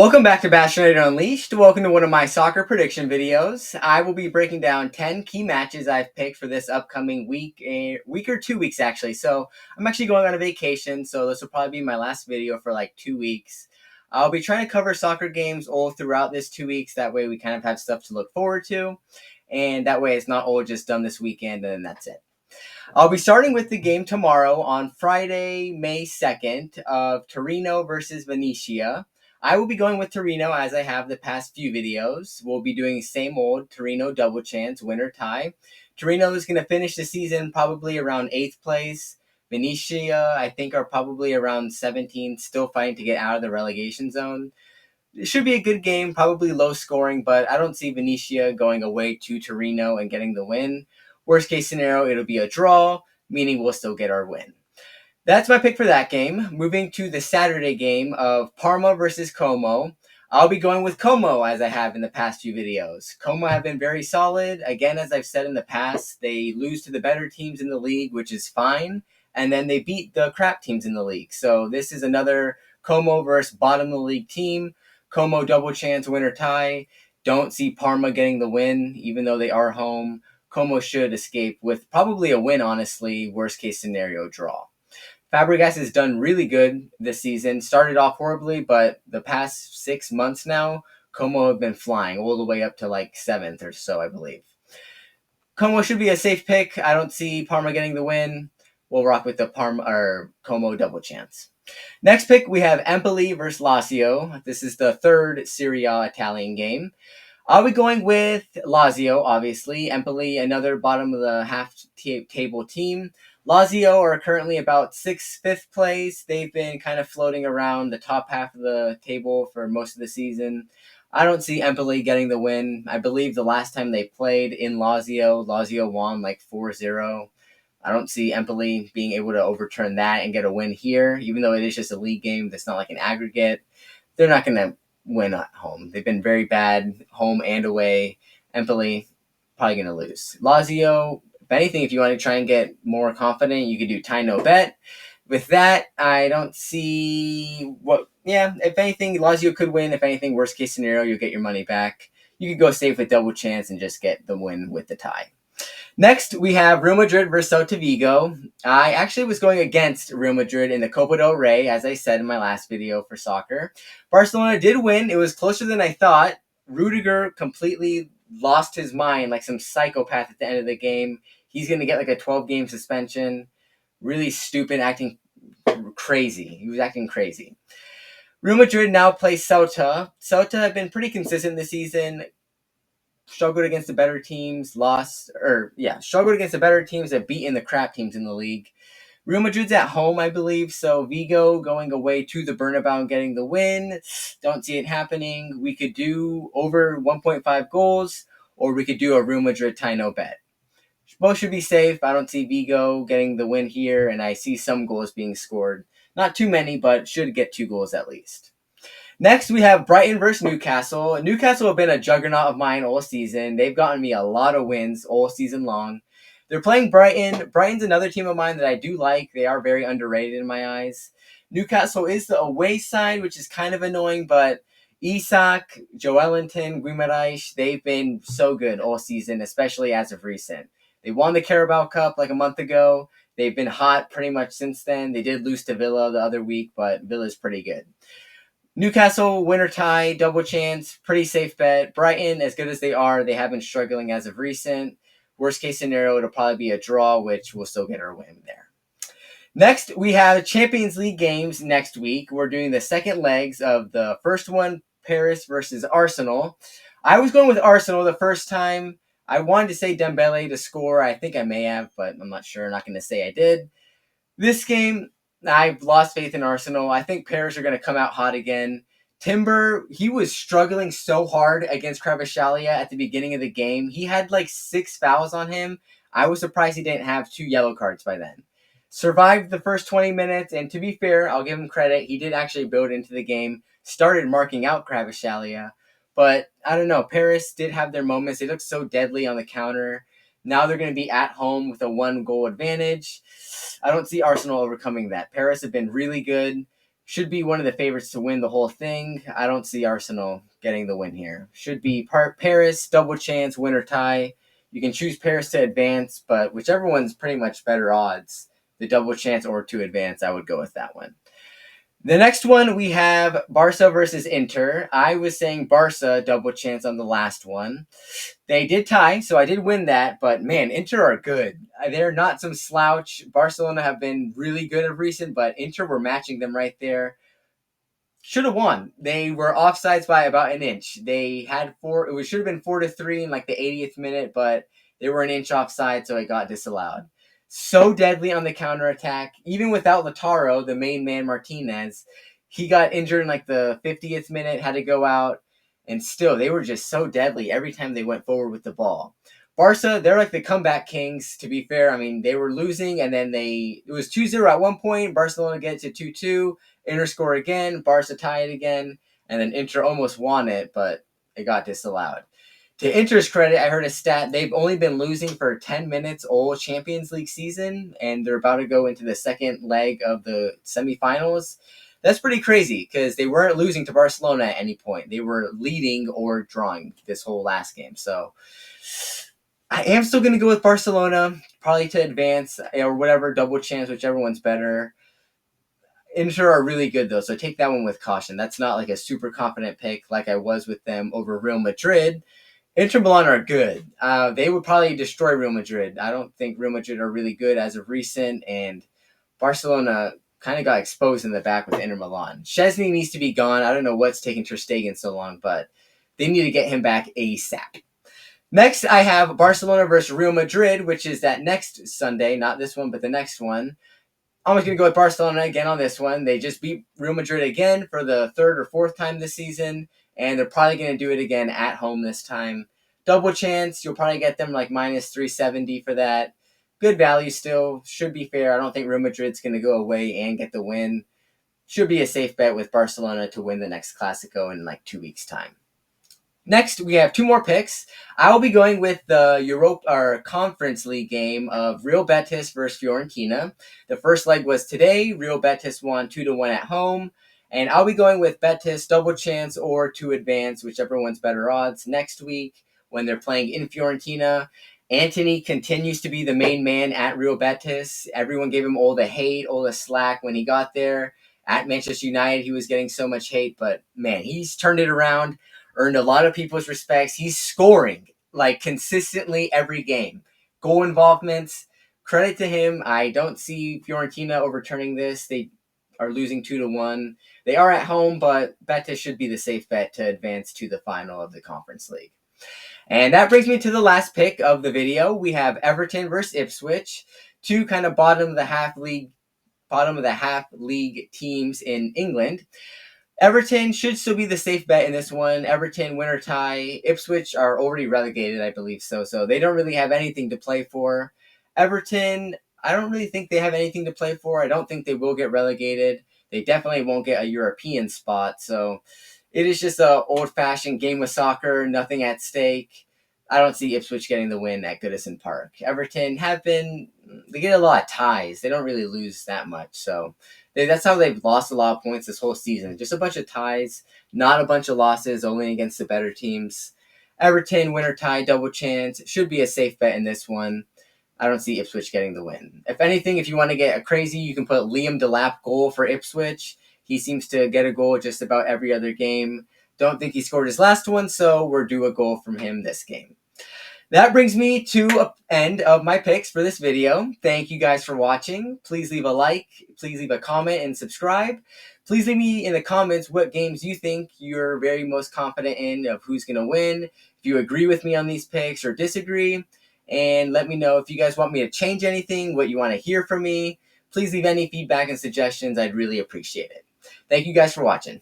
Welcome back to Bachelorette Unleashed. Welcome to one of my soccer prediction videos. I will be breaking down 10 key matches I've picked for this upcoming week or 2 weeks actually. So I'm actually going on a vacation, so this will probably be my last video for like 2 weeks. I'll be trying to cover soccer games all throughout this 2 weeks. That way we kind of have stuff to look forward to. And that way it's not all just done this weekend and then that's it. I'll be starting with the game tomorrow on Friday, May 2nd of Torino versus Venezia. I will be going with Torino as I have the past few videos. We'll be doing same old Torino double chance, winner tie. Torino is going to finish the season probably around 8th place. Venezia, I think, are probably around 17th, still fighting to get out of the relegation zone. It should be a good game, probably low scoring, but I don't see Venezia going away to Torino and getting the win. Worst case scenario, it'll be a draw, meaning we'll still get our win. That's my pick for that game. Moving to the Saturday game of Parma versus Como. I'll be going with Como as I have in the past few videos. Como have been very solid. Again, as I've said in the past, they lose to the better teams in the league, which is fine. And then they beat the crap teams in the league. So this is another Como versus bottom of the league team. Como double chance, winner tie. Don't see Parma getting the win, even though they are home. Como should escape with probably a win, honestly. Worst case scenario, draw. Fabregas has done really good this season. Started off horribly, but the past 6 months now, Como have been flying all the way up to like 7th or so, I believe. Como should be a safe pick. I don't see Parma getting the win. We'll rock with the Parma or Como double chance. Next pick, we have Empoli versus Lazio. This is the third Serie A Italian game. I'll be going with Lazio, obviously. Empoli, another bottom of the half table team. Lazio are currently about 6th, 5th place. They've been kind of floating around the top half of the table for most of the season. I don't see Empoli getting the win. I believe the last time they played in Lazio won like 4-0. I don't see Empoli being able to overturn that and get a win here, even though it is just a league game that's not like an aggregate. They're not going to win at home. They've been very bad home and away. Empoli probably going to lose. Lazio, if anything, if you want to try and get more confident, you could do tie no bet. With that, I don't see if anything, Lazio could win. If anything, worst case scenario, you'll get your money back. You could go safe with double chance and just get the win with the tie. Next, we have Real Madrid versus Celta Vigo. I actually was going against Real Madrid in the Copa del Rey, as I said in my last video for soccer. Barcelona did win. It was closer than I thought. Rudiger completely lost his mind like some psychopath at the end of the game. He's going to get like a 12-game suspension. Really stupid, acting crazy. He was acting crazy. Real Madrid now play Celta. Celta have been pretty consistent this season. Struggled against the better teams, struggled against the better teams that beaten the crap teams in the league. Real Madrid's at home, I believe, so Vigo going away to the Bernabeu and getting the win. Don't see it happening. We could do over 1.5 goals, or we could do a Real Madrid tie no bet. Both should be safe. I don't see Vigo getting the win here, and I see some goals being scored. Not too many, but should get 2 goals at least. Next, we have Brighton versus Newcastle. Newcastle have been a juggernaut of mine all season. They've gotten me a lot of wins all season long. They're playing Brighton. Brighton's another team of mine that I do like. They are very underrated in my eyes. Newcastle is the away side, which is kind of annoying, but Isak, Joelinton, Guimaraes, they've been so good all season, especially as of recent. They won the Carabao Cup like a month ago. They've been hot pretty much since then. They did lose to Villa the other week, but Villa's pretty good. Newcastle, winner tie, double chance, pretty safe bet. Brighton, as good as they are, they have been struggling as of recent. Worst case scenario, it'll probably be a draw, which we'll still get our win there. Next, we have Champions League games next week. We're doing the second legs of the first one, Paris versus Arsenal. I was going with Arsenal the first time. I wanted to say Dembele to score. I think I may have, but I'm not sure. I'm not going to say I did. This game, I've lost faith in Arsenal. I think Paris are going to come out hot again. Timber, he was struggling so hard against Kvaratskhelia at the beginning of the game. He had like 6 fouls on him. I was surprised he didn't have 2 yellow cards by then. Survived the first 20 minutes, and to be fair, I'll give him credit. He did actually build into the game, started marking out Kvaratskhelia. But I don't know, Paris did have their moments. They looked so deadly on the counter. Now they're going to be at home with a 1-goal advantage. I don't see Arsenal overcoming that. Paris have been really good. should be one of the favorites to win the whole thing. I don't see Arsenal getting the win here. Should be Paris, double chance, win or tie. You can choose Paris to advance, but whichever one's pretty much better odds, the double chance or to advance, I would go with that one. The next one, we have Barca versus Inter. I was saying Barca double chance on the last one. They did tie, so I did win that, but man, Inter are good. They're not some slouch. Barcelona have been really good of recent, but Inter were matching them right there. Should have won. They were offsides by about an inch. They had should have been 4-3 in like the 80th minute, but they were an inch offside, so it got disallowed. So deadly on the counterattack. Even without Lautaro, the main man Martinez, he got injured in like the 50th minute, had to go out, and still they were just so deadly every time they went forward with the ball. Barca, they're like the comeback kings, to be fair. I mean, they were losing, and then it was 2-0 at one point. Barcelona gets to 2-2. Inter score again. Barca tie it again. And then Inter almost won it, but it got disallowed. To Inter's credit, I heard a stat. They've only been losing for 10 minutes all Champions League season, and they're about to go into the second leg of the semifinals. That's pretty crazy because they weren't losing to Barcelona at any point. They were leading or drawing this whole last game. So I am still going to go with Barcelona, probably to advance or whatever, double chance, whichever one's better. Inter are really good, though, so take that one with caution. That's not like a super confident pick like I was with them over Real Madrid. Inter Milan are good. They would probably destroy Real Madrid. I don't think Real Madrid are really good as of recent, and Barcelona kind of got exposed in the back with Inter Milan. Szczesny needs to be gone. I don't know what's taking Ter Stegen so long, but they need to get him back ASAP. Next, I have Barcelona versus Real Madrid, which is that next Sunday. Not this one, but the next one. I'm just going to go with Barcelona again on this one. They just beat Real Madrid again for the third or fourth time this season, and they're probably going to do it again at home this time. Double chance, you'll probably get them like minus 370 for that. Good value still. Should be fair. I don't think Real Madrid's going to go away and get the win. Should be a safe bet with Barcelona to win the next Clasico in like 2 weeks' time. Next, we have two more picks. I will be going with the Conference League game of Real Betis versus Fiorentina. The first leg was today. Real Betis won 2-1 at home. And I'll be going with Betis double chance or to advance, whichever one's better odds, next week when they're playing in Fiorentina. Antony continues to be the main man at Real Betis. Everyone gave him all the hate, all the slack when he got there. At Manchester United, he was getting so much hate, but man, he's turned it around. Earned a lot of people's respects. He's scoring like consistently every game. Goal involvements. Credit to him. I don't see Fiorentina overturning this. They are losing 2-1. They are at home, but Betis should be the safe bet to advance to the final of the Conference League. And that brings me to the last pick of the video. We have Everton versus Ipswich, two kind of bottom of the half league teams in England. Everton should still be the safe bet in this one. Everton, win or tie. Ipswich are already relegated, I believe so. So they don't really have anything to play for. Everton, I don't really think they have anything to play for. I don't think they will get relegated. They definitely won't get a European spot. So it is just an old-fashioned game of soccer, nothing at stake. I don't see Ipswich getting the win at Goodison Park. Everton they get a lot of ties. They don't really lose that much. So that's how they've lost a lot of points this whole season. Just a bunch of ties, not a bunch of losses, only against the better teams. Everton, win or tie, double chance. Should be a safe bet in this one. I don't see Ipswich getting the win. If anything, if you want to get a crazy, you can put Liam Delap goal for Ipswich. He seems to get a goal just about every other game. Don't think he scored his last one, so we're due a goal from him this game. That brings me to the end of my picks for this video. Thank you guys for watching. Please leave a like, please leave a comment, and subscribe. Please leave me in the comments what games you think you're very most confident in of who's going to win, if you agree with me on these picks or disagree, and let me know if you guys want me to change anything, what you want to hear from me. Please leave any feedback and suggestions. I'd really appreciate it. Thank you guys for watching.